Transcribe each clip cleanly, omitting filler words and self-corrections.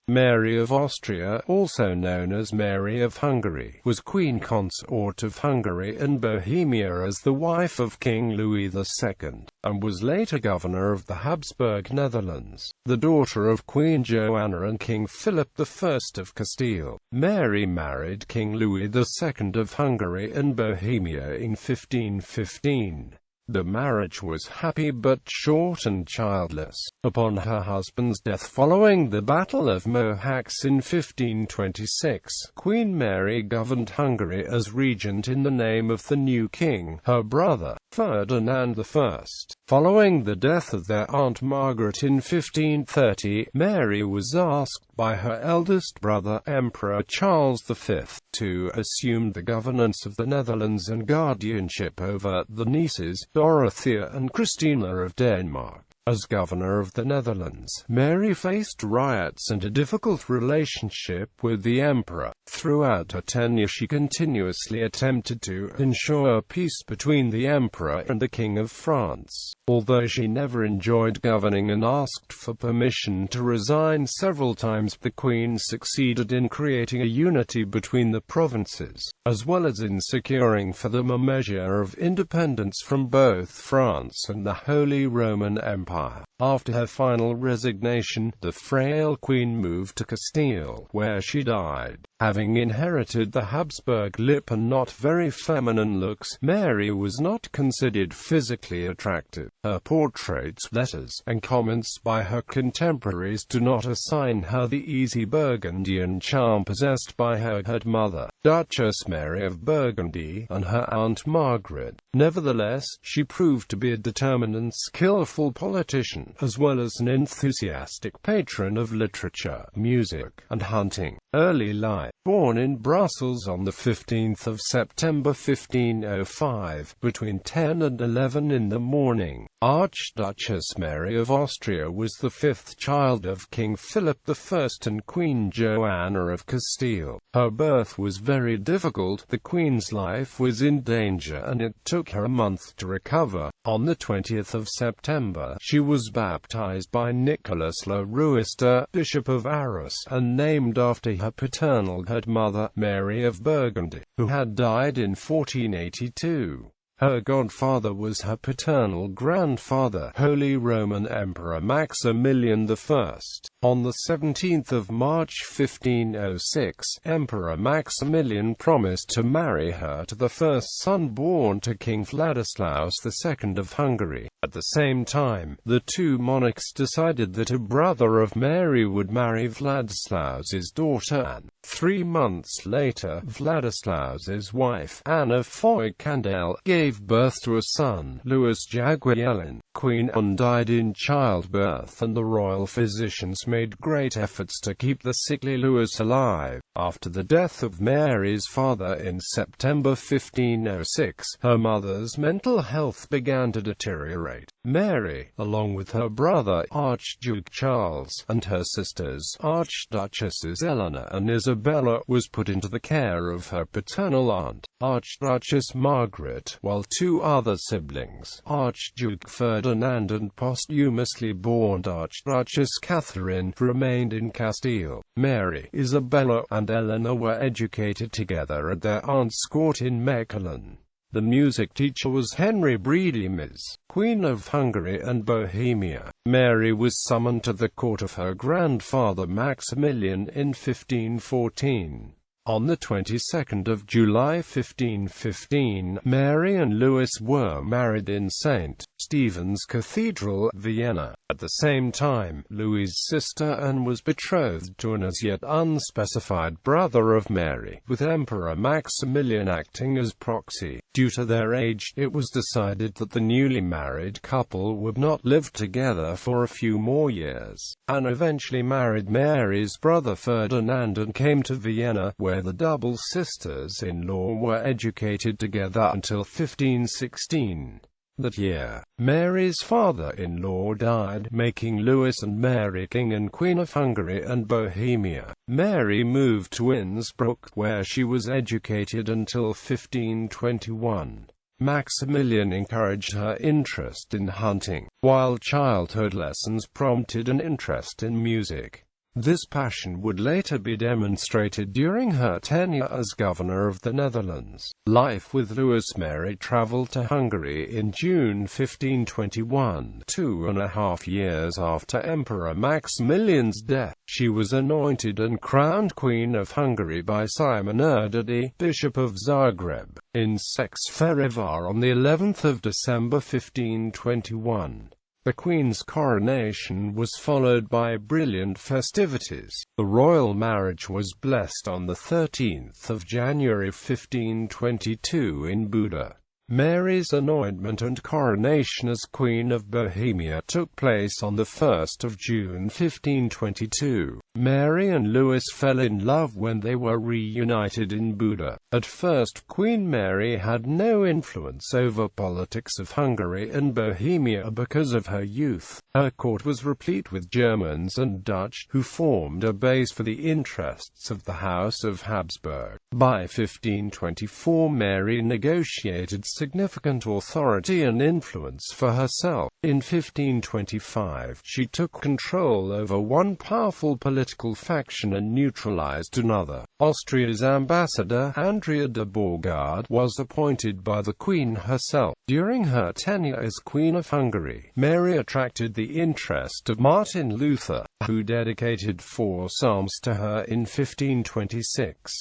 Mary of Austria, also known as Mary of Hungary, was Queen Consort of Hungary and Bohemia as the wife of King Louis II, and was later governor of the Habsburg Netherlands, the daughter of Queen Joanna and King Philip I of Castile. Mary married King Louis II of Hungary and Bohemia in 1515. The marriage was happy but short and childless. Upon her husband's death following the Battle of Mohács in 1526, Queen Mary governed Hungary as regent in the name of the new king, her brother, Ferdinand I. Following the death of their Aunt Margaret in 1530, Mary was asked by her eldest brother, Emperor Charles V, to assume the governance of the Netherlands and guardianship over the nieces, Dorothea and Christina of Denmark. As governor of the Netherlands, Mary faced riots and a difficult relationship with the emperor. Throughout her tenure she continuously attempted to ensure peace between the emperor and the King of France. Although she never enjoyed governing and asked for permission to resign several times, the Queen succeeded in creating a unity between the provinces, as well as in securing for them a measure of independence from both France and the Holy Roman Empire. After her final resignation, the frail queen moved to Castile, where she died. Having inherited the Habsburg lip and not very feminine looks, Mary was not considered physically attractive. Her portraits, letters, and comments by her contemporaries do not assign her the easy Burgundian charm possessed by her mother, Duchess Mary of Burgundy, and her Aunt Margaret. Nevertheless, she proved to be a determined and skillful politician, as well as an enthusiastic patron of literature, music, and hunting. Early life. Born in Brussels on 15 September 1505, between 10 and 11 in the morning, Archduchess Mary of Austria was the fifth child of King Philip I and Queen Joanna of Castile. Her birth was very difficult. The Queen's life was in danger and it took her a month to recover. On the 20th of September, she was baptized by Nicholas Le Ruister, Bishop of Arras, and named after her paternal mother, Mary of Burgundy, who had died in 1482. Her godfather was her paternal grandfather, Holy Roman Emperor Maximilian I. On the 17th of March 1506, Emperor Maximilian promised to marry her to the first son born to King Vladislaus II of Hungary. At the same time, the two monarchs decided that a brother of Mary would marry Vladislaus's daughter Anne. 3 months later, Vladislaus's wife, Anne of Foix-Candel, gave birth to a son, Louis Jagiellon. Queen Anne died in childbirth, and the royal physicians made great efforts to keep the sickly Louis alive. After the death of Mary's father in September 1506, her mother's mental health began to deteriorate. Mary, along with her brother, Archduke Charles, and her sisters, Archduchesses Eleanor and Isabella, was put into the care of her paternal aunt, Archduchess Margaret, while two other siblings, Archduke Ferdinand and posthumously born Archduchess Catherine, remained in Castile. Mary, Isabella, and Eleanor were educated together at their aunt's court in Mechelen. The music teacher was Henry Bredemis, Queen of Hungary and Bohemia. Mary was summoned to the court of her grandfather Maximilian in 1514. On the 22nd of July 1515, Mary and Louis were married in St. Stephen's Cathedral, Vienna. At the same time, Louis's sister Anne was betrothed to an as yet unspecified brother of Mary, with Emperor Maximilian acting as proxy. Due to their age, it was decided that the newly married couple would not live together for a few more years. Anne eventually married Mary's brother Ferdinand and came to Vienna, where the double sisters-in-law were educated together until 1516. That year, Mary's father-in-law died, making Louis and Mary King and Queen of Hungary and Bohemia. Mary moved to Innsbruck, where she was educated until 1521. Maximilian encouraged her interest in hunting, while childhood lessons prompted an interest in music. This passion would later be demonstrated during her tenure as governor of the Netherlands. Life with Louis. Mary travelled to Hungary in June 1521, 2.5 years after Emperor Maximilian's death. She was anointed and crowned Queen of Hungary by Simon Erdődy, Bishop of Zagreb, in Székesfehérvár on the 11th of December 1521. The Queen's coronation was followed by brilliant festivities. The royal marriage was blessed on the 13th of January 1522 in Buda. Mary's anointment and coronation as Queen of Bohemia took place on the 1st of June 1522. Mary and Louis fell in love when they were reunited in Buda. At first, Queen Mary had no influence over politics of Hungary and Bohemia because of her youth. Her court was replete with Germans and Dutch, who formed a base for the interests of the House of Habsburg. By 1524, Mary negotiated significant authority and influence for herself. In 1525, she took control over one powerful political faction and neutralized another. Austria's ambassador, Andrea de Beauregard, was appointed by the Queen herself. During her tenure as Queen of Hungary, Mary attracted the interest of Martin Luther, who dedicated 4 psalms to her in 1526.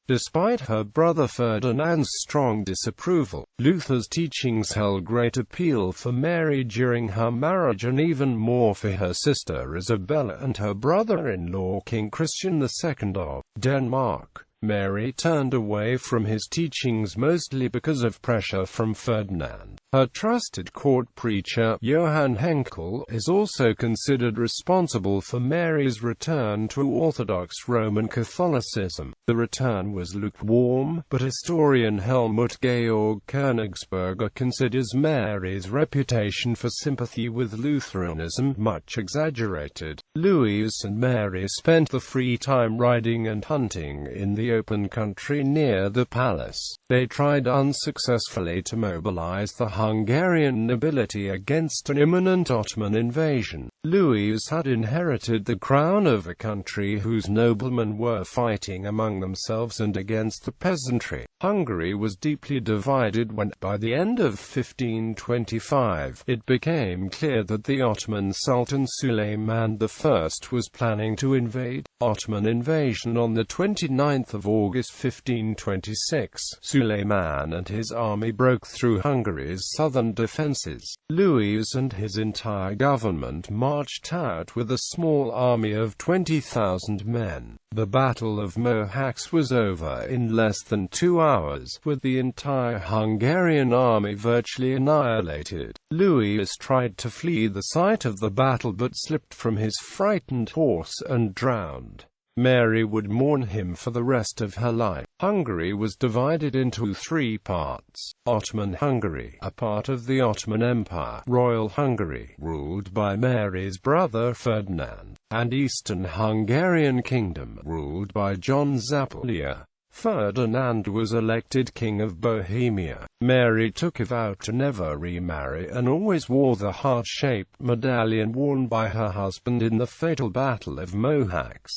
Despite her brother Ferdinand's strong disapproval, Luther's teachings held great appeal for Mary during her marriage and even more for her sister Isabella and her brother-in-law King Christian II of Denmark. Mary turned away from his teachings mostly because of pressure from Ferdinand. Her trusted court preacher, Johann Henkel, is also considered responsible for Mary's return to Orthodox Roman Catholicism. The return was lukewarm, but historian Helmut Georg Königsberger considers Mary's reputation for sympathy with Lutheranism much exaggerated. Louis and Mary spent the free time riding and hunting in the open country near the palace. They tried unsuccessfully to mobilize the Hungarian nobility against an imminent Ottoman invasion. Louis had inherited the crown of a country whose noblemen were fighting among themselves and against the peasantry. Hungary was deeply divided when, by the end of 1525, it became clear that the Ottoman Sultan Suleiman I was planning to invade. Ottoman invasion on the 29th of August 1526. Suleiman and his army broke through Hungary's southern defenses. Louis and his entire government marched out with a small army of 20,000 men. The Battle of Mohács was over in less than 2 hours, with the entire Hungarian army virtually annihilated. Louis tried to flee the site of the battle but slipped from his frightened horse and drowned. Mary would mourn him for the rest of her life. Hungary was divided into 3 parts. Ottoman Hungary, a part of the Ottoman Empire, Royal Hungary, ruled by Mary's brother Ferdinand, and Eastern Hungarian Kingdom, ruled by John Zápolyai. Ferdinand was elected King of Bohemia. Mary took a vow to never remarry and always wore the heart-shaped medallion worn by her husband in the fatal Battle of Mohács.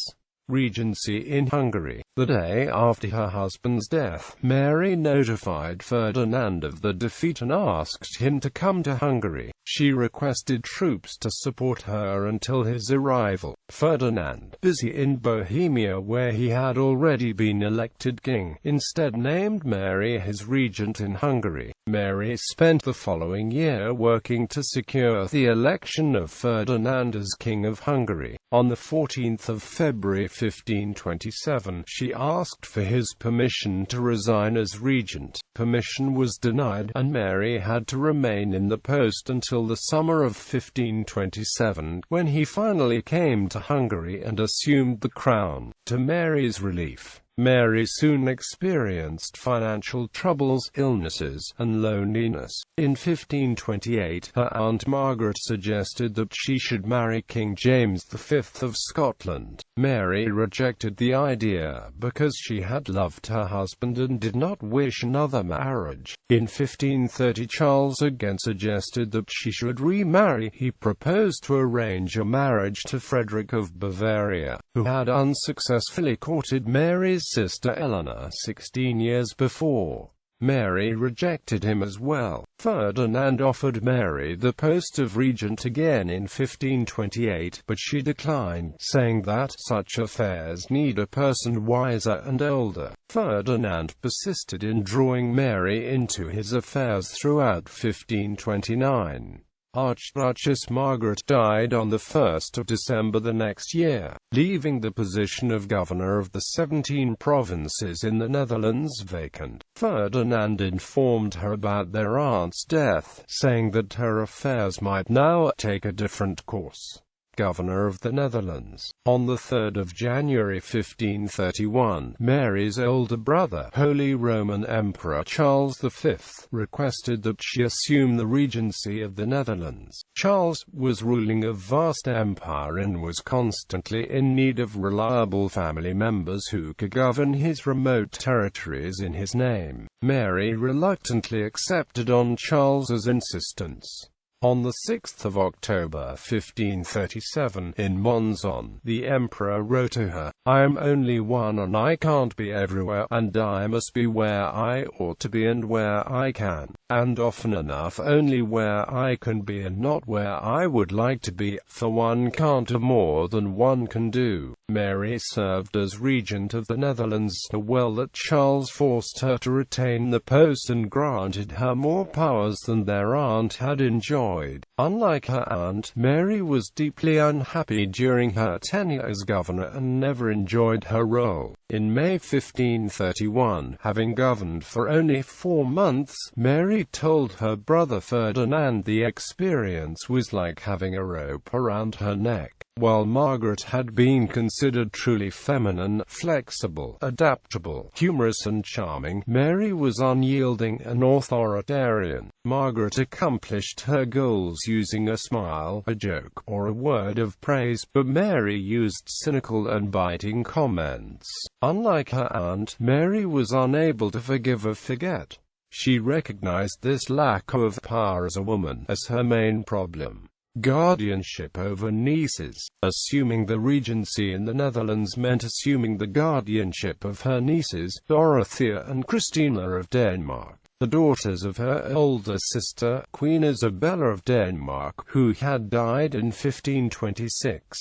Regency in Hungary. The day after her husband's death, Mary notified Ferdinand of the defeat and asked him to come to Hungary. She requested troops to support her until his arrival. Ferdinand, busy in Bohemia where he had already been elected king, instead named Mary his regent in Hungary. Mary spent the following year working to secure the election of Ferdinand as King of Hungary. On the 14th of February 1527, she asked for his permission to resign as regent. Permission was denied, and Mary had to remain in the post until the summer of 1527, when he finally came to Hungary and assumed the crown. To Mary's relief, Mary soon experienced financial troubles, illnesses, and loneliness. In 1528, her Aunt Margaret suggested that she should marry King James V of Scotland. Mary rejected the idea because she had loved her husband and did not wish another marriage. In 1530, Charles again suggested that she should remarry. He proposed to arrange a marriage to Frederick of Bavaria, who had unsuccessfully courted Mary's sister Eleanor 16 years before. Mary rejected him as well. Ferdinand offered Mary the post of regent again in 1528, but she declined, saying that such affairs need a person wiser and older. Ferdinand persisted in drawing Mary into his affairs throughout 1529. Archduchess Margaret died on the 1st of December the next year, leaving the position of governor of the 17 provinces in the Netherlands vacant. Ferdinand informed her about their aunt's death, saying that her affairs might now take a different course. Governor of the Netherlands. On the 3rd of January 1531, Mary's older brother, Holy Roman Emperor Charles V, requested that she assume the regency of the Netherlands. Charles was ruling a vast empire and was constantly in need of reliable family members who could govern his remote territories in his name. Mary reluctantly accepted on Charles's insistence. On the 6th of October 1537, in Monzon, the emperor wrote to her, "I am only one and I can't be everywhere, and I must be where I ought to be and where I can, and often enough only where I can be and not where I would like to be, for one can't do more than one can do." Mary served as regent of the Netherlands so well that Charles forced her to retain the post and granted her more powers than their aunt had enjoyed. Unlike her aunt, Mary was deeply unhappy during her tenure as governor and never enjoyed her role. In May 1531, having governed for only 4 months, Mary told her brother Ferdinand the experience was like having a rope around her neck. While Margaret had been considered truly feminine, flexible, adaptable, humorous and charming, Mary was unyielding and authoritarian. Margaret accomplished her goals using a smile, a joke, or a word of praise, but Mary used cynical and biting comments. Unlike her aunt, Mary was unable to forgive or forget. She recognized this lack of power as a woman as her main problem. Guardianship over nieces. Assuming the regency in the Netherlands meant assuming the guardianship of her nieces, Dorothea and Christina of Denmark, the daughters of her older sister, Queen Isabella of Denmark, who had died in 1526.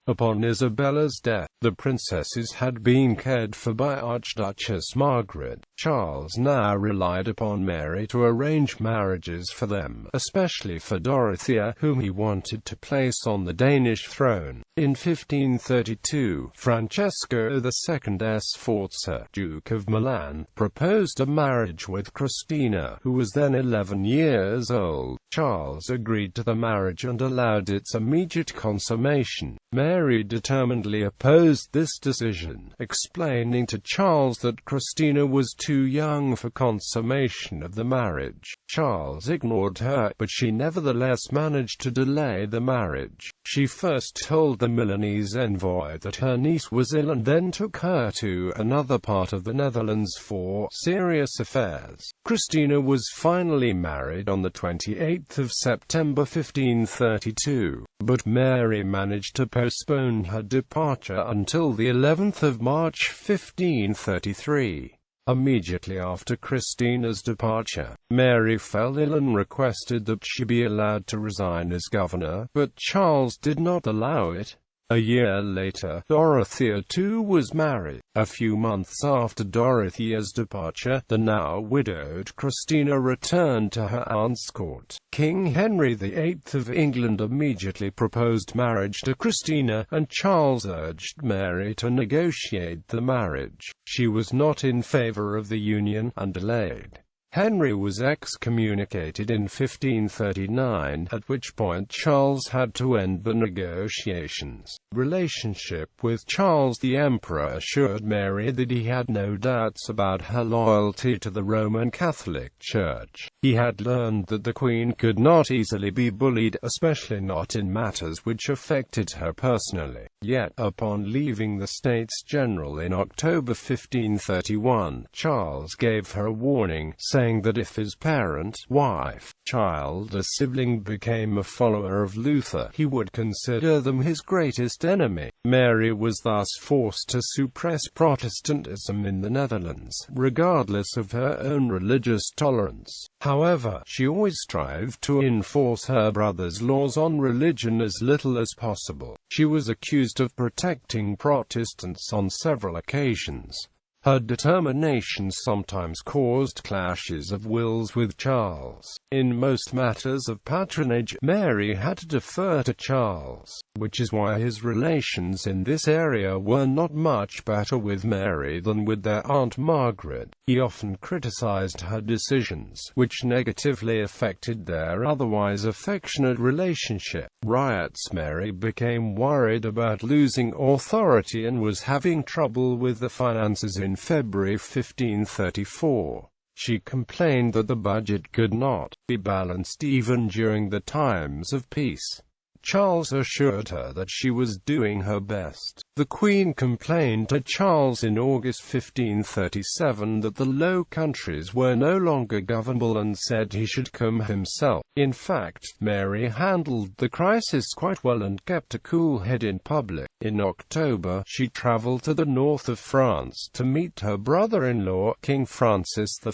Upon Isabella's death, the princesses had been cared for by Archduchess Margaret. Charles now relied upon Mary to arrange marriages for them, especially for Dorothea, whom he wanted to place on the Danish throne. In 1532, Francesco II Sforza, Duke of Milan, proposed a marriage with Christina, who was then 11 years old. Charles agreed to the marriage and allowed its immediate consummation. Mary determinedly opposed this decision, explaining to Charles that Christina was too young for consummation of the marriage. Charles ignored her, but she nevertheless managed to delay the marriage. She first told the Milanese envoy that her niece was ill and then took her to another part of the Netherlands for serious affairs. Christina was finally married on the 28th of September 1532, but Mary managed to postpone her departure until the 11th of March 1533. Immediately after Christina's departure, Mary fell ill and requested that she be allowed to resign as governor, but Charles did not allow it. A year later, Dorothea too was married. A few months after Dorothea's departure, the now widowed Christina returned to her aunt's court. King Henry VIII of England immediately proposed marriage to Christina, and Charles urged Mary to negotiate the marriage. She was not in favor of the union, and delayed. Henry was excommunicated in 1539, at which point Charles had to end the negotiations. Relationship with Charles the Emperor assured Mary that he had no doubts about her loyalty to the Roman Catholic Church. He had learned that the Queen could not easily be bullied, especially not in matters which affected her personally. Yet, upon leaving the States General in October 1531, Charles gave her a warning, saying that if his parent, wife, child or sibling became a follower of Luther, he would consider them his greatest enemy. Mary was thus forced to suppress Protestantism in the Netherlands, regardless of her own religious tolerance. However, she always strived to enforce her brother's laws on religion as little as possible. She was accused of protecting Protestants on several occasions. Her determination sometimes caused clashes of wills with Charles. In most matters of patronage, Mary had to defer to Charles, which is why his relations in this area were not much better with Mary than with their Aunt Margaret. He often criticized her decisions, which negatively affected their otherwise affectionate relationship. Riots. Mary became worried about losing authority and was having trouble with the finances in February 1534. She complained that the budget could not be balanced even during the times of peace. Charles assured her that she was doing her best. The Queen complained to Charles in August 1537 that the Low Countries were no longer governable and said he should come himself. In fact, Mary handled the crisis quite well and kept a cool head in public. In October, she traveled to the north of France to meet her brother-in-law, King Francis I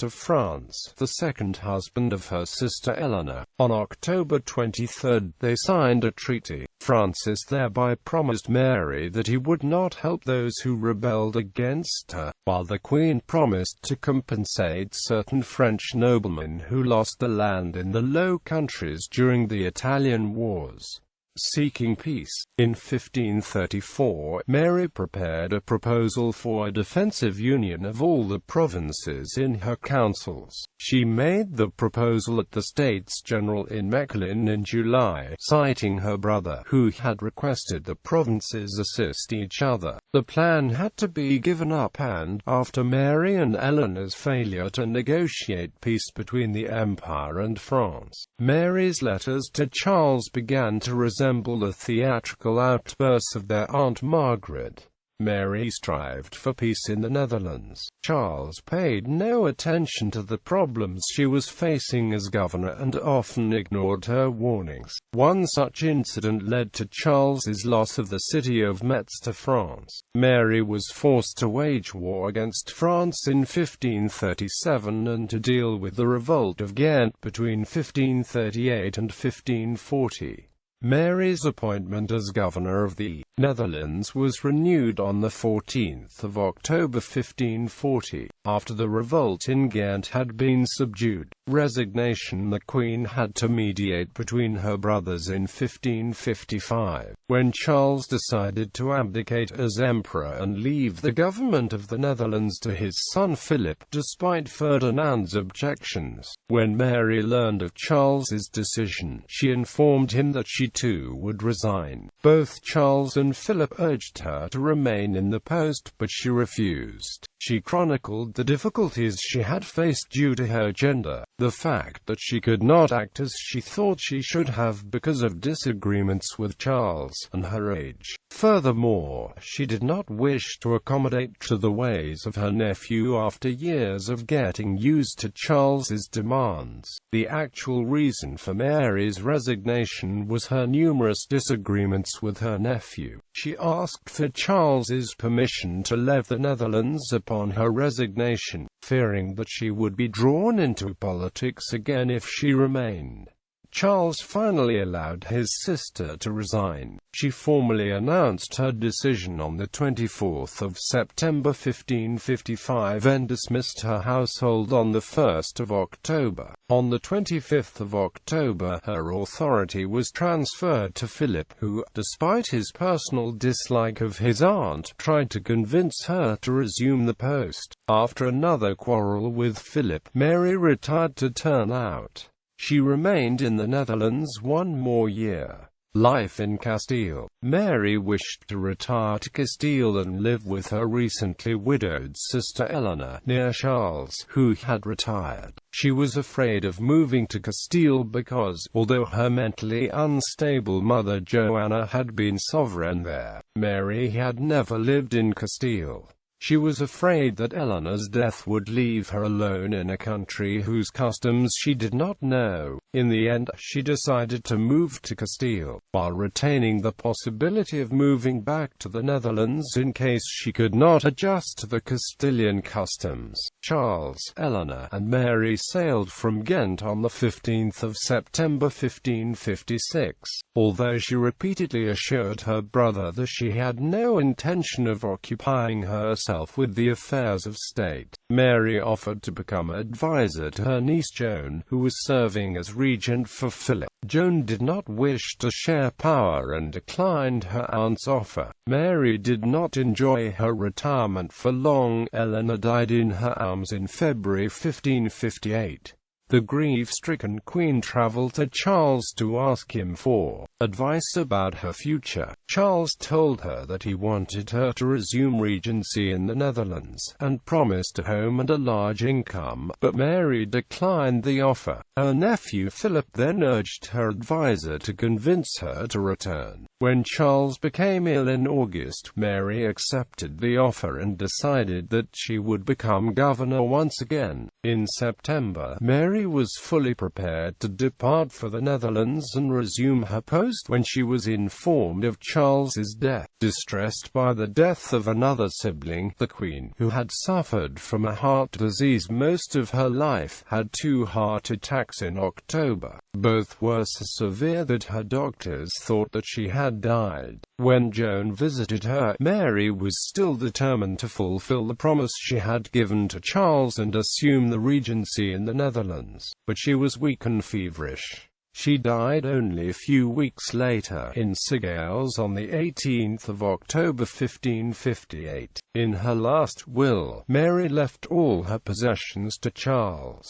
of France, the second husband of her sister Eleanor. On October 23, they signed a treaty. Francis thereby promised Mary that he would not help those who rebelled against her, while the Queen promised to compensate certain French noblemen who lost the land in the Low Countries during the Italian Wars. Seeking peace. In 1534, Mary prepared a proposal for a defensive union of all the provinces in her councils. She made the proposal at the States General in Mechlin in July, citing her brother, who had requested the provinces assist each other. The plan had to be given up and, after Mary and Eleanor's failure to negotiate peace between the Empire and France, Mary's letters to Charles began to resemble the theatrical outbursts of their Aunt Margaret. Mary strived for peace in the Netherlands. Charles paid no attention to the problems she was facing as governor and often ignored her warnings. One such incident led to Charles's loss of the city of Metz to France. Mary was forced to wage war against France in 1537 and to deal with the revolt of Ghent between 1538 and 1540. Mary's appointment as governor of the Netherlands was renewed on 14 October 1540, after the revolt in Ghent had been subdued. Resignation. The Queen had to mediate between her brothers in 1555, when Charles decided to abdicate as emperor and leave the government of the Netherlands to his son Philip, despite Ferdinand's objections. When Mary learned of Charles's decision, she informed him that she too would resign. Both Charles and Philip urged her to remain in the post, but she refused. She chronicled the difficulties she had faced due to her gender, the fact that she could not act as she thought she should have because of disagreements with Charles, and her age. Furthermore, she did not wish to accommodate to the ways of her nephew after years of getting used to Charles's demands. The actual reason for Mary's resignation was her numerous disagreements with her nephew. She asked for Charles's permission to leave the Netherlands upon her resignation, fearing that she would be drawn into politics again if she remained. Charles finally allowed his sister to resign. She formally announced her decision on the 24th of September 1555 and dismissed her household on the 1st of October. On the 25th of October, her authority was transferred to Philip, who, despite his personal dislike of his aunt, tried to convince her to resume the post. After another quarrel with Philip, Mary retired to Turnhout. She remained in the Netherlands one more year. Life in Castile. Mary wished to retire to Castile and live with her recently widowed sister Eleanor, near Charles, who had retired. She was afraid of moving to Castile because, although her mentally unstable mother Joanna had been sovereign there, Mary had never lived in Castile. She was afraid that Eleanor's death would leave her alone in a country whose customs she did not know. In the end, she decided to move to Castile, while retaining the possibility of moving back to the Netherlands in case she could not adjust to the Castilian customs. Charles, Eleanor, and Mary sailed from Ghent on the 15th of September 1556. Although she repeatedly assured her brother that she had no intention of occupying herself with the affairs of state, Mary offered to become advisor to her niece Joan, who was serving as regent for Philip. Joan did not wish to share power and declined her aunt's offer. Mary did not enjoy her retirement for long. Eleanor died in her arms in February 1558. The grief-stricken queen traveled to Charles to ask him for advice about her future. Charles told her that he wanted her to resume regency in the Netherlands, and promised a home and a large income, but Mary declined the offer. Her nephew Philip then urged her advisor to convince her to return. When Charles became ill in August, Mary accepted the offer and decided that she would become governor once again. In September, Mary was fully prepared to depart for the Netherlands and resume her post when she was informed of Charles's death. Distressed by the death of another sibling, the Queen, who had suffered from a heart disease most of her life, had 2 heart attacks in October. Both were so severe that her doctors thought that she had died. When Joan visited her, Mary was still determined to fulfill the promise she had given to Charles and assume the regency in the Netherlands, but she was weak and feverish. She died only a few weeks later, in Sigales on the 18th of October 1558. In her last will, Mary left all her possessions to Charles.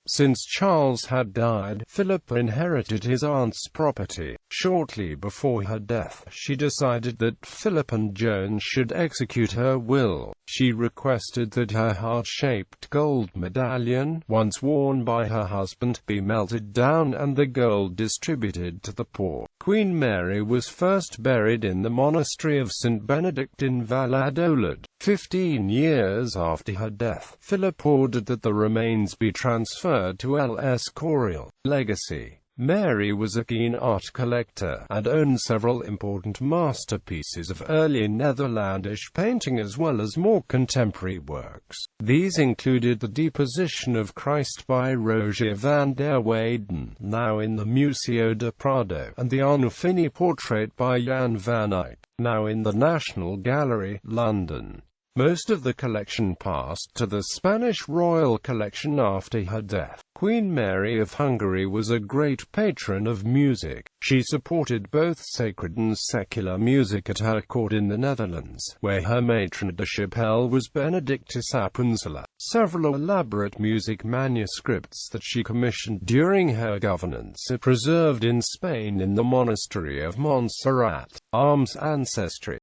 Since Charles had died, Philip inherited his aunt's property. Shortly before her death, she decided that Philip and Joan should execute her will. She requested that her heart-shaped gold medallion, once worn by her husband, be melted down and the gold distributed to the poor. Queen Mary was first buried in the monastery of St. Benedict in Valladolid. 15 years after her death, Philip ordered that the remains be transferred to El Escorial. Legacy. Mary was a keen art collector, and owned several important masterpieces of early Netherlandish painting as well as more contemporary works. These included the Deposition of Christ by Rogier van der Weyden, now in the Museo de Prado, and the Arnolfini portrait by Jan van Eyck, now in the National Gallery, London. Most of the collection passed to the Spanish Royal Collection after her death. Queen Mary of Hungary was a great patron of music. She supported both sacred and secular music at her court in the Netherlands, where her matron de chapelle was Benedictus Appenzeller. Several elaborate music manuscripts that she commissioned during her governance are preserved in Spain in the monastery of Montserrat. Arms ancestry.